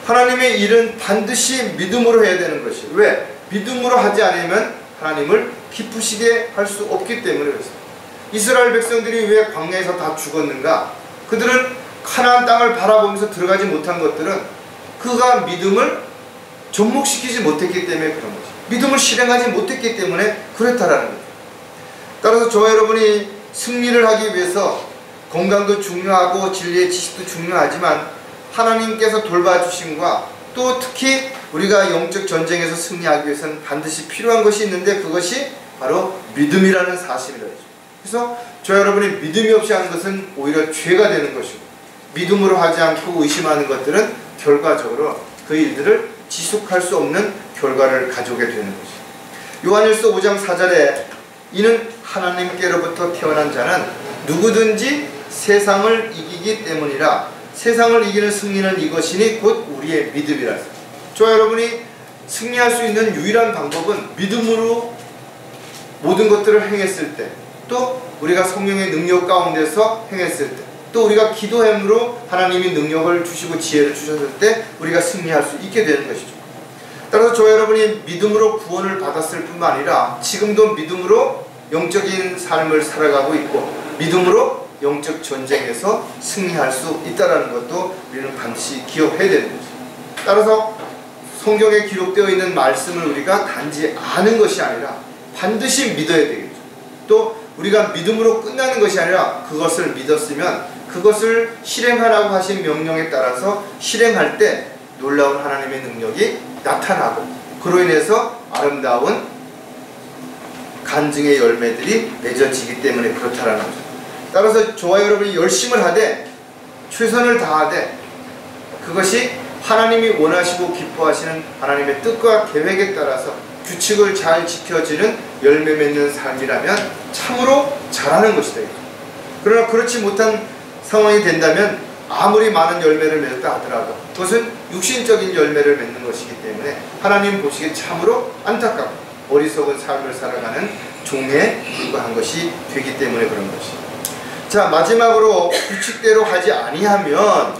하나님의 일은 반드시 믿음으로 해야 되는 것이. 왜? 믿음으로 하지 않으면 하나님을 기쁘시게 할 수 없기 때문에 그렇습니다. 이스라엘 백성들이 왜 광야에서 다 죽었는가? 그들은 가나안 땅을 바라보면서 들어가지 못한 것들은 그가 믿음을 접목시키지 못했기 때문에 그런 거죠. 믿음을 실행하지 못했기 때문에 그렇다라는 거죠. 따라서 저와 여러분이 승리를 하기 위해서 건강도 중요하고 진리의 지식도 중요하지만 하나님께서 돌봐주심과 또 특히 우리가 영적 전쟁에서 승리하기 위해서는 반드시 필요한 것이 있는데 그것이 바로 믿음이라는 사실이라죠. 그래서 저 여러분이 믿음이 없이 하는 것은 오히려 죄가 되는 것이고, 믿음으로 하지 않고 의심하는 것들은 결과적으로 그 일들을 지속할 수 없는 결과를 가져오게 되는 것이죠. 요한일서 5장 4절에 이는 하나님께로부터 태어난 자는 누구든지 세상을 이기기 때문이라 세상을 이기는 승리는 이것이니 곧 우리의 믿음이라. 저와 여러분이 승리할 수 있는 유일한 방법은 믿음으로 모든 것들을 행했을 때, 또 우리가 성령의 능력 가운데서 행했을 때, 또 우리가 기도함으로 하나님이 능력을 주시고 지혜를 주셨을 때 우리가 승리할 수 있게 되는 것이죠. 따라서 저와 여러분이 믿음으로 구원을 받았을 뿐만 아니라 지금도 믿음으로 영적인 삶을 살아가고 있고 믿음으로 영적 전쟁에서 승리할 수 있다는 것도 우리는 반드시 기억해야 되는 거죠. 따라서 성경에 기록되어 있는 말씀을 우리가 단지 아는 것이 아니라 반드시 믿어야 되겠죠. 또 우리가 믿음으로 끝나는 것이 아니라 그것을 믿었으면 그것을 실행하라고 하신 명령에 따라서 실행할 때 놀라운 하나님의 능력이 나타나고 그로 인해서 아름다운 간증의 열매들이 맺어지기 때문에 그렇다라는 거죠. 따라서 저와 여러분이 열심을 하되 최선을 다하되 그것이 하나님이 원하시고 기뻐하시는 하나님의 뜻과 계획에 따라서 규칙을 잘 지켜지는 열매 맺는 삶이라면 참으로 잘하는 것이다. 그러나 그렇지 못한 상황이 된다면 아무리 많은 열매를 맺었다 하더라도 그것은 육신적인 열매를 맺는 것이기 때문에 하나님 보시기에 참으로 안타깝고 어리석은 삶을 살아가는 종에 불과한 것이 되기 때문에 그런 것이. 자, 마지막으로 규칙대로 하지 아니하면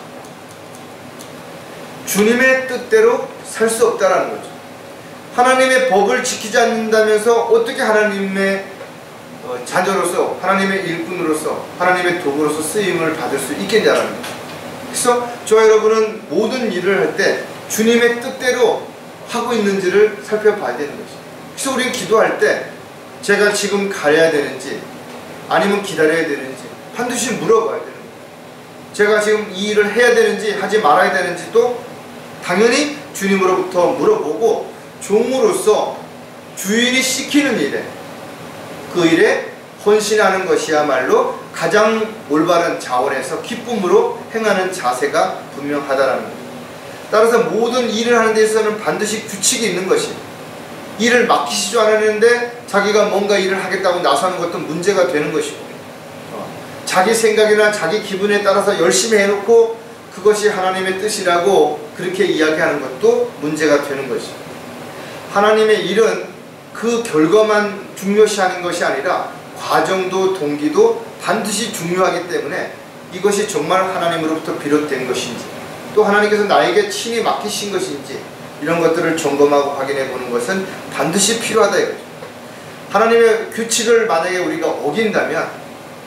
주님의 뜻대로 살 수 없다라는 거죠. 하나님의 법을 지키지 않는다면서 어떻게 하나님의 자녀로서, 하나님의 일꾼으로서, 하나님의 도구로서 쓰임을 받을 수 있겠냐라는 거죠. 그래서 저와 여러분은 모든 일을 할 때 주님의 뜻대로 하고 있는지를 살펴봐야 되는 거죠. 그래서 우리는 기도할 때 제가 지금 가야 되는지 아니면 기다려야 되는지 반드시 물어봐야 되는 거예요. 제가 지금 이 일을 해야 되는지 하지 말아야 되는지도 당연히 주님으로부터 물어보고 종으로서 주인이 시키는 일에 그 일에 헌신하는 것이야말로 가장 올바른 자원에서 기쁨으로 행하는 자세가 분명하다라는 거예요. 따라서 모든 일을 하는 데 있어서는 반드시 규칙이 있는 것이, 일을 맡기시지 않았는데 자기가 뭔가 일을 하겠다고 나서는 것도 문제가 되는 것이고, 자기 생각이나 자기 기분에 따라서 열심히 해놓고 그것이 하나님의 뜻이라고 그렇게 이야기하는 것도 문제가 되는 것이고, 하나님의 일은 그 결과만 중요시하는 것이 아니라 과정도 동기도 반드시 중요하기 때문에 이것이 정말 하나님으로부터 비롯된 것인지 또 하나님께서 나에게 친히 맡기신 것인지 이런 것들을 점검하고 확인해 보는 것은 반드시 필요하다 이거죠. 하나님의 규칙을 만약에 우리가 어긴다면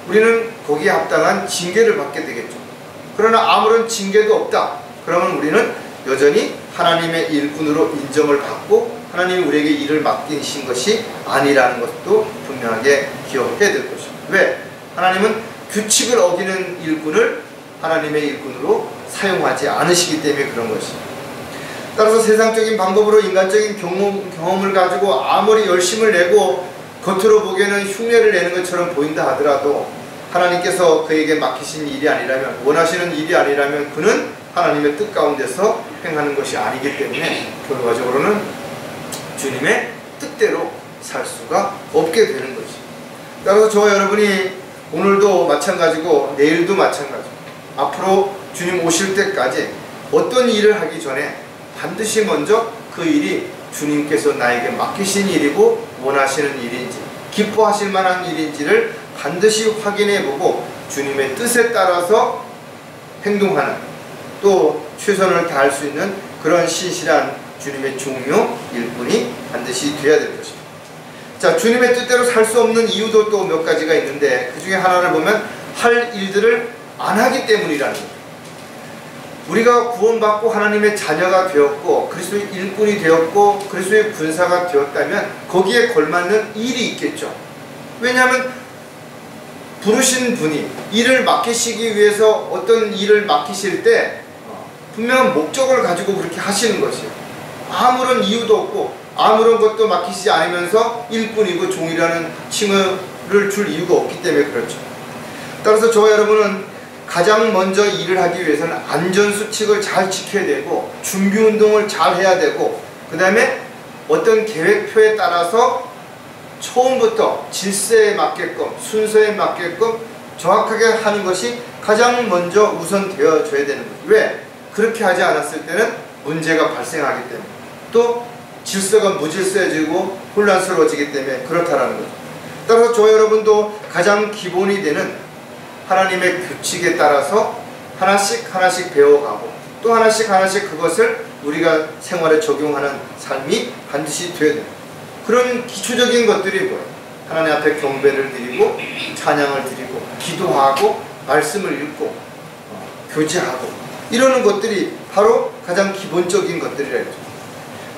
우리는 거기에 합당한 징계를 받게 되겠죠. 그러나 아무런 징계도 없다. 그러면 우리는 여전히 하나님의 일꾼으로 인정을 받고 하나님이 우리에게 일을 맡기신 것이 아니라는 것도 분명하게 기억해야 될 것입니다. 왜? 하나님은 규칙을 어기는 일꾼을 하나님의 일꾼으로 사용하지 않으시기 때문에 그런 것입니다. 따라서 세상적인 방법으로 인간적인 경험을 가지고 아무리 열심을 내고 겉으로 보기에는 흉내를 내는 것처럼 보인다 하더라도 하나님께서 그에게 맡기신 일이 아니라면, 원하시는 일이 아니라면 그는 하나님의 뜻 가운데서 행하는 것이 아니기 때문에 결과적으로는 주님의 뜻대로 살 수가 없게 되는 거지. 따라서 저와 여러분이 오늘도 마찬가지고 내일도 마찬가지고 앞으로 주님 오실 때까지 어떤 일을 하기 전에 반드시 먼저 그 일이 주님께서 나에게 맡기신 일이고 원하시는 일인지 기뻐하실 만한 일인지를 반드시 확인해보고 주님의 뜻에 따라서 행동하는, 또 최선을 다할 수 있는 그런 신실한 주님의 종료 일꾼이 반드시 되어야 될 것입니다. 자, 주님의 뜻대로 살 수 없는 이유도 또 몇 가지가 있는데 그 중에 하나를 보면 할 일들을 안 하기 때문이라는 거죠. 우리가 구원받고 하나님의 자녀가 되었고 그리스도의 일꾼이 되었고 그리스도의 군사가 되었다면 거기에 걸맞는 일이 있겠죠. 왜냐하면 부르신 분이 일을 맡기시기 위해서 어떤 일을 맡기실 때 분명한 목적을 가지고 그렇게 하시는 것이에요. 아무런 이유도 없고 아무런 것도 맡기시지 않으면서 일꾼이고 종이라는 칭호를 줄 이유가 없기 때문에 그렇죠. 따라서 저와 여러분은 가장 먼저 일을 하기 위해서는 안전수칙을 잘 지켜야 되고 준비운동을 잘 해야 되고 그 다음에 어떤 계획표에 따라서 처음부터 질서에 맞게끔 순서에 맞게끔 정확하게 하는 것이 가장 먼저 우선되어져야 되는 거죠. 왜? 그렇게 하지 않았을 때는 문제가 발생하기 때문에, 또 질서가 무질서해지고 혼란스러워지기 때문에 그렇다라는 거죠. 따라서 저 여러분도 가장 기본이 되는 하나님의 규칙에 따라서 하나씩 하나씩 배워가고 또 하나씩 하나씩 그것을 우리가 생활에 적용하는 삶이 반드시 되어야 됩니다. 그런 기초적인 것들이 뭐예요? 하나님 앞에 경배를 드리고 찬양을 드리고 기도하고 말씀을 읽고 교제하고 이러는 것들이 바로 가장 기본적인 것들이라 했죠.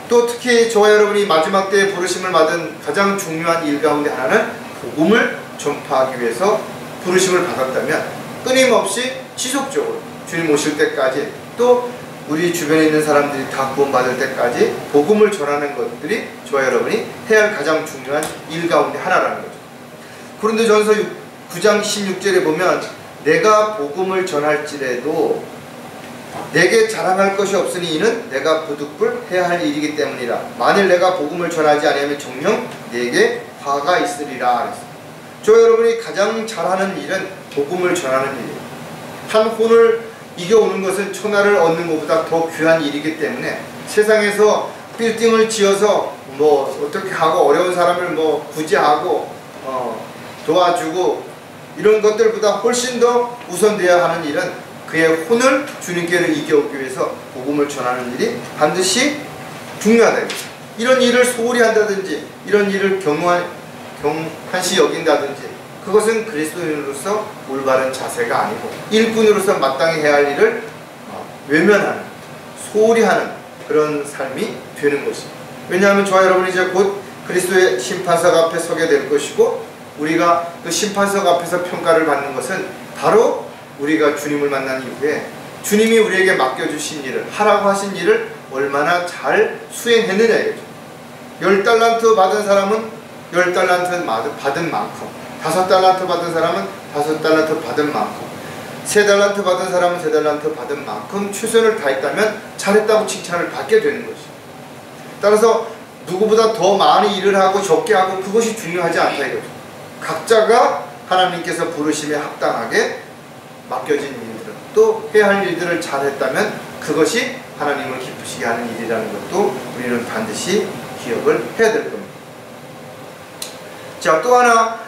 또 특히 저와 여러분이 마지막 때에 부르심을 받은 가장 중요한 일 가운데 하나는 복음을 전파하기 위해서 부르심을 받았다면 끊임없이 지속적으로 주님 오실 때까지 또 우리 주변에 있는 사람들이 다 구원받을 때까지 복음을 전하는 것들이 저와 여러분이 해야 할 가장 중요한 일 가운데 하나라는 거죠. 고린도전서 9장 16절에 보면 내가 복음을 전할지라도 내게 자랑할 것이 없으니 이는 내가 부득불 해야 할 일이기 때문이라. 만일 내가 복음을 전하지 아니하면 정녕 내게 화가 있으리라 그랬어요. 저 여러분이 가장 잘하는 일은 복음을 전하는 일이에요. 한 혼을 이겨오는 것은 천하를 얻는 것보다 더 귀한 일이기 때문에 세상에서 빌딩을 지어서 뭐 어떻게 하고 어려운 사람을 뭐 구제하고 도와주고 이런 것들보다 훨씬 더 우선되어야 하는 일은 그의 혼을 주님께로 이겨오기 위해서 복음을 전하는 일이 반드시 중요하다. 이런 일을 소홀히 한다든지 이런 일을 경한시 여긴다든지 그것은 그리스도인으로서 올바른 자세가 아니고 일꾼으로서 마땅히 해야 할 일을 외면하는, 소홀히 하는 그런 삶이 되는 것입니다. 왜냐하면 저와 여러분이 이제 곧 그리스도의 심판석 앞에 서게 될 것이고 우리가 그 심판석 앞에서 평가를 받는 것은 바로 우리가 주님을 만난 이후에 주님이 우리에게 맡겨주신 일을, 하라고 하신 일을 얼마나 잘 수행했느냐이죠. 10달란트 받은 사람은 10달란트 받은 만큼, 5달란트 받은 사람은 5달란트 받은 만큼, 3달란트 받은 사람은 3달란트 받은 만큼 최선을 다했다면 잘했다고 칭찬을 받게 되는 것이죠. 따라서 누구보다 더 많이 일을 하고 적게 하고 그것이 중요하지 않다 이거죠. 각자가 하나님께서 부르심에 합당하게 맡겨진 일들을 또 해야 할 일들을 잘했다면 그것이 하나님을 기쁘시게 하는 일이라는 것도 우리는 반드시 기억을 해야 될 겁니다. 자, 또 하나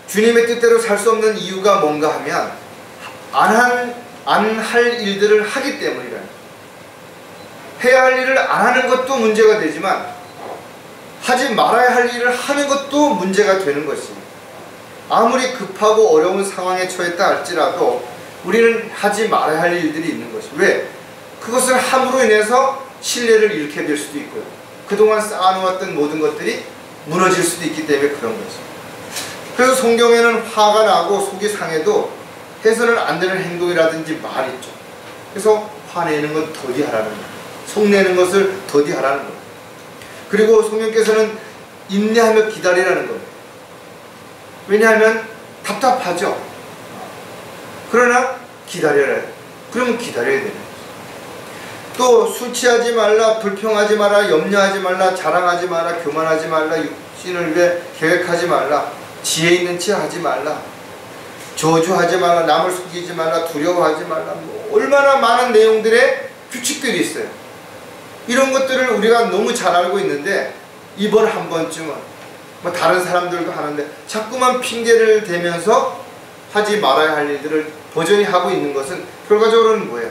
주님의 뜻대로 살 수 없는 이유가 뭔가 하면 안 할 일들을 하기 때문이라. 해야 할 일을 안 하는 것도 문제가 되지만 하지 말아야 할 일을 하는 것도 문제가 되는 것입니다. 아무리 급하고 어려운 상황에 처했다 할지라도 우리는 하지 말아야 할 일들이 있는 것이. 왜? 그것을 함으로 인해서 신뢰를 잃게 될 수도 있고요. 그동안 쌓아놓았던 모든 것들이 무너질 수도 있기 때문에 그런 거죠. 그래서 성경에는 화가 나고 속이 상해도 해서는 안 되는 행동이라든지 말이 있죠. 그래서 화내는 건 더디 하라는 거예요. 속내는 것을 더디하라는 거예요. 그리고 성령께서는 인내하며 기다리라는 거예요. 왜냐하면 답답하죠. 그러나 기다려야 해요. 그러면 기다려야 되는 거죠. 또 술 취하지 말라, 불평하지 마라, 염려하지 말라, 자랑하지 마라, 교만하지 말라, 육신을 위해 계획하지 말라, 지혜 있는 체 하지 말라, 저주하지 말라, 남을 속이지 말라, 두려워하지 말라. 얼마나 많은 내용들의 규칙들이 있어요. 이런 것들을 우리가 너무 잘 알고 있는데 이번 한 번쯤은 다른 사람들도 하는데 자꾸만 핑계를 대면서 하지 말아야 할 일들을 버전히 하고 있는 것은 결과적으로는 뭐예요?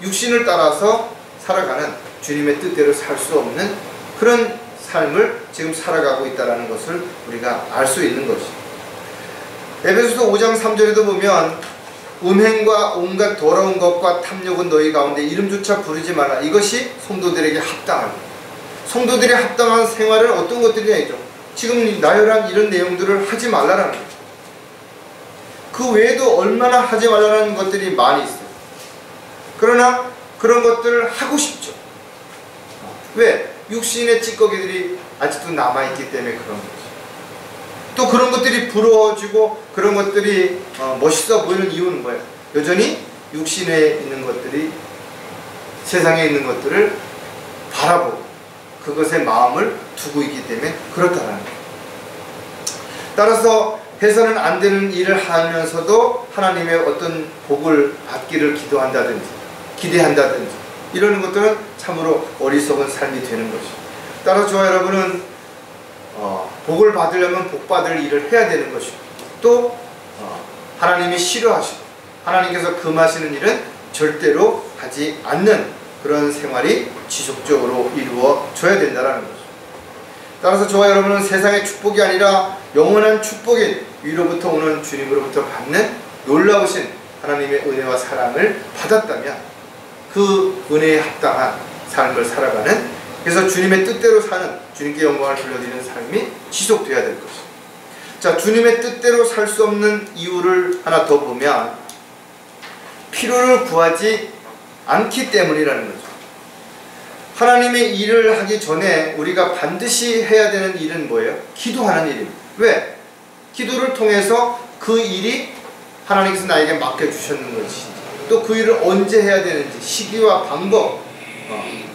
육신을 따라서 살아가는 주님의 뜻대로 살 수 없는 그런 삶을 지금 살아가고 있다는 것을 우리가 알 수 있는 것이죠. 에베소서 5장 3절에도 보면 음행과 온갖 더러운 것과 탐욕은 너희 가운데 이름조차 부르지 마라. 이것이 성도들에게 합당하다. 성도들이 합당한 생활은 어떤 것들이냐죠. 지금 나열한 이런 내용들을 하지 말라라는 거죠. 그 외에도 얼마나 하지 말라는 것들이 많이 있어요. 그러나 그런 것들을 하고 싶죠. 왜? 육신의 찌꺼기들이 아직도 남아있기 때문에 그런 거죠. 또 그런 것들이 부러워지고 그런 것들이 멋있어 보이는 이유는 뭐예요? 여전히 육신에 있는 것들이, 세상에 있는 것들을 바라보고 그것에 마음을 두고 있기 때문에 그렇다는 거예요. 따라서 해서는 안 되는 일을 하면서도 하나님의 어떤 복을 받기를 기대한다든지 이러는 것들은 참으로 어리석은 삶이 되는 것이죠. 따라서 저와 여러분은 복을 받으려면 복 받을 일을 해야 되는 것이고, 또 하나님이 싫어하시고 하나님께서 금하시는 일은 절대로 하지 않는 그런 생활이 지속적으로 이루어져야 된다는 거죠. 따라서 저와 여러분은 세상의 축복이 아니라 영원한 축복인 위로부터 오는 주님으로부터 받는 놀라우신 하나님의 은혜와 사랑을 받았다면 그 은혜에 합당한 삶을 살아가는, 그래서 주님의 뜻대로 사는, 주님께 영광을 돌려드리는 삶이 지속돼야 될 것이죠. 자, 주님의 뜻대로 살 수 없는 이유를 하나 더 보면 필요를 구하지 않기 때문이라는 거죠. 하나님의 일을 하기 전에 우리가 반드시 해야 되는 일은 뭐예요? 기도하는 일입니다. 왜? 기도를 통해서 그 일이 하나님께서 나에게 맡겨주셨는 것인지, 또 그 일을 언제 해야 되는지, 시기와 방법,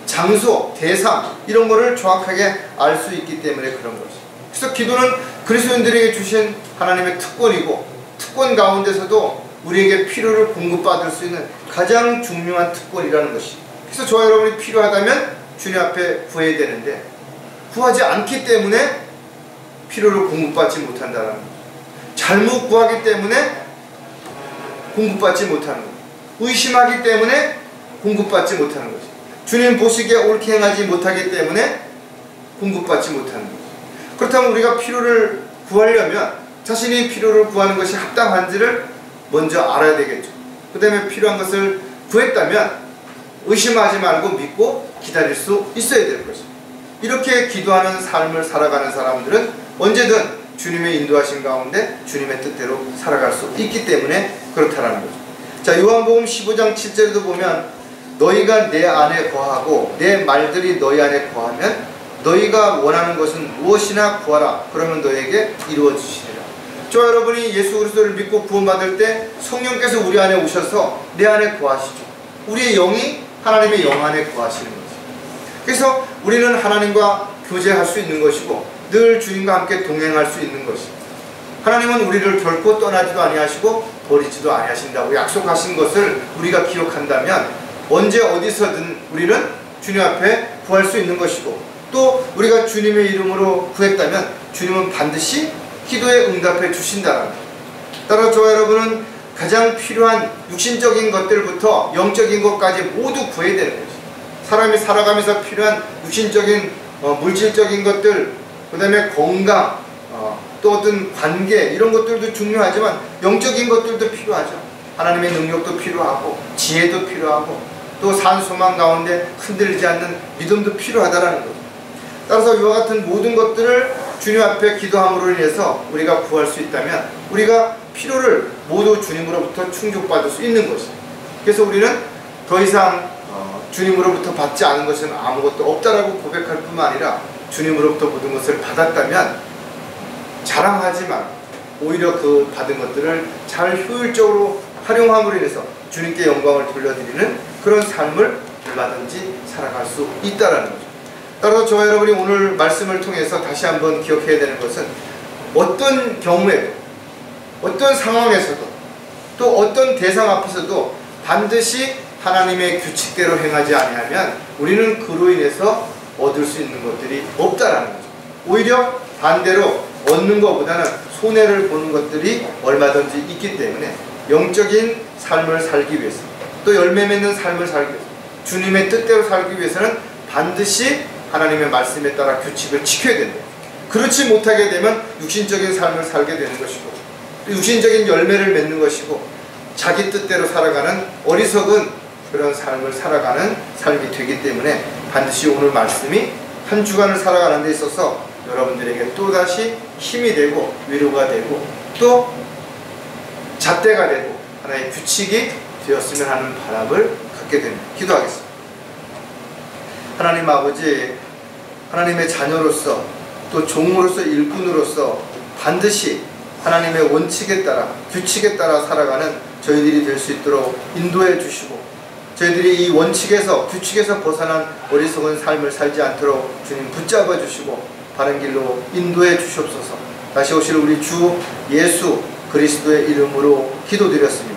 장소, 대상, 이런 거를 정확하게 알 수 있기 때문에 그런 거죠. 그래서 기도는 그리스도인들에게 주신 하나님의 특권이고, 특권 가운데서도 우리에게 필요를 공급받을 수 있는 가장 중요한 특권이라는 것이. 그래서 저와 여러분이 필요하다면 주님 앞에 구해야 되는데, 구하지 않기 때문에 필요를 공급받지 못한다는 거죠. 잘못 구하기 때문에 공급받지 못하는 거죠. 의심하기 때문에 공급받지 못하는 거죠. 주님 보시기에 옳게 행하지 못하기 때문에 공급받지 못하는 거죠. 그렇다면 우리가 필요를 구하려면 자신이 필요를 구하는 것이 합당한지를 먼저 알아야 되겠죠. 그 다음에 필요한 것을 구했다면 의심하지 말고 믿고 기다릴 수 있어야 될 것입니다. 이렇게 기도하는 삶을 살아가는 사람들은 언제든 주님의 인도하신 가운데 주님의 뜻대로 살아갈 수 있기 때문에 그렇다는 거죠. 자, 요한복음 15장 7절에도 보면 너희가 내 안에 거하고 내 말들이 너희 안에 거하면 너희가 원하는 것은 무엇이나 구하라. 그러면 너희에게 이루어 주시리라. 저와 여러분이 예수 그리스도를 믿고 구원받을 때 성령께서 우리 안에 오셔서 내 안에 거하시죠. 우리의 영이 하나님의 영 안에 거하시는 거죠. 그래서 우리는 하나님과 교제할 수 있는 것이고 늘 주님과 함께 동행할 수 있는 것입니다. 하나님은 우리를 결코 떠나지도 아니하시고 버리지도 아니하신다고 약속하신 것을 우리가 기억한다면 언제 어디서든 우리는 주님 앞에 구할 수 있는 것이고, 또 우리가 주님의 이름으로 구했다면 주님은 반드시 기도에 응답해 주신다는 것. 따라서 저와 여러분은 가장 필요한 육신적인 것들부터 영적인 것까지 모두 구해야 되는 거죠. 사람이 살아가면서 필요한 육신적인 물질적인 것들, 그 다음에 건강, 또 어떤 관계, 이런 것들도 중요하지만 영적인 것들도 필요하죠. 하나님의 능력도 필요하고 지혜도 필요하고 또 산소망 가운데 흔들리지 않는 믿음도 필요하다는 거죠. 따라서 이와 같은 모든 것들을 주님 앞에 기도함으로 인해서 우리가 구할 수 있다면 우리가 필요를 모두 주님으로부터 충족받을 수 있는 것입니다. 그래서 우리는 더 이상 주님으로부터 받지 않은 것은 아무것도 없다라고 고백할 뿐만 아니라 주님으로부터 모든 것을 받았다면 자랑하지만 오히려 그 받은 것들을 잘 효율적으로 활용함으로 인해서 주님께 영광을 돌려드리는 그런 삶을 얼마든지 살아갈 수 있다라는 거죠. 따라서 저와 여러분이 오늘 말씀을 통해서 다시 한번 기억해야 되는 것은 어떤 경우에도 어떤 상황에서도 또 어떤 대상 앞에서도 반드시 하나님의 규칙대로 행하지 아니하면 우리는 그로 인해서 얻을 수 있는 것들이 없다라는 거죠. 오히려 반대로 얻는 것보다는 손해를 보는 것들이 얼마든지 있기 때문에 영적인 삶을 살기 위해서 또 열매 맺는 삶을 살기 위해서 주님의 뜻대로 살기 위해서는 반드시 하나님의 말씀에 따라 규칙을 지켜야 된다. 그렇지 못하게 되면 육신적인 삶을 살게 되는 것이고 또 육신적인 열매를 맺는 것이고 자기 뜻대로 살아가는 어리석은 그런 삶을 살아가는 삶이 되기 때문에 반드시 오늘 말씀이 한 주간을 살아가는 데 있어서 여러분들에게 또다시 힘이 되고 위로가 되고 또 잣대가 되고 하나의 규칙이 되었으면 하는 바람을 갖게 됩니다. 기도하겠습니다. 하나님 아버지, 하나님의 자녀로서 또 종으로서 일꾼으로서 반드시 하나님의 원칙에 따라 규칙에 따라 살아가는 저희들이 될 수 있도록 인도해 주시고 저희들이 이 원칙에서 규칙에서 벗어난 어리석은 삶을 살지 않도록 주님 붙잡아 주시고 바른 길로 인도해 주시옵소서. 다시 오실 우리 주 예수 그리스도의 이름으로 기도드렸습니다.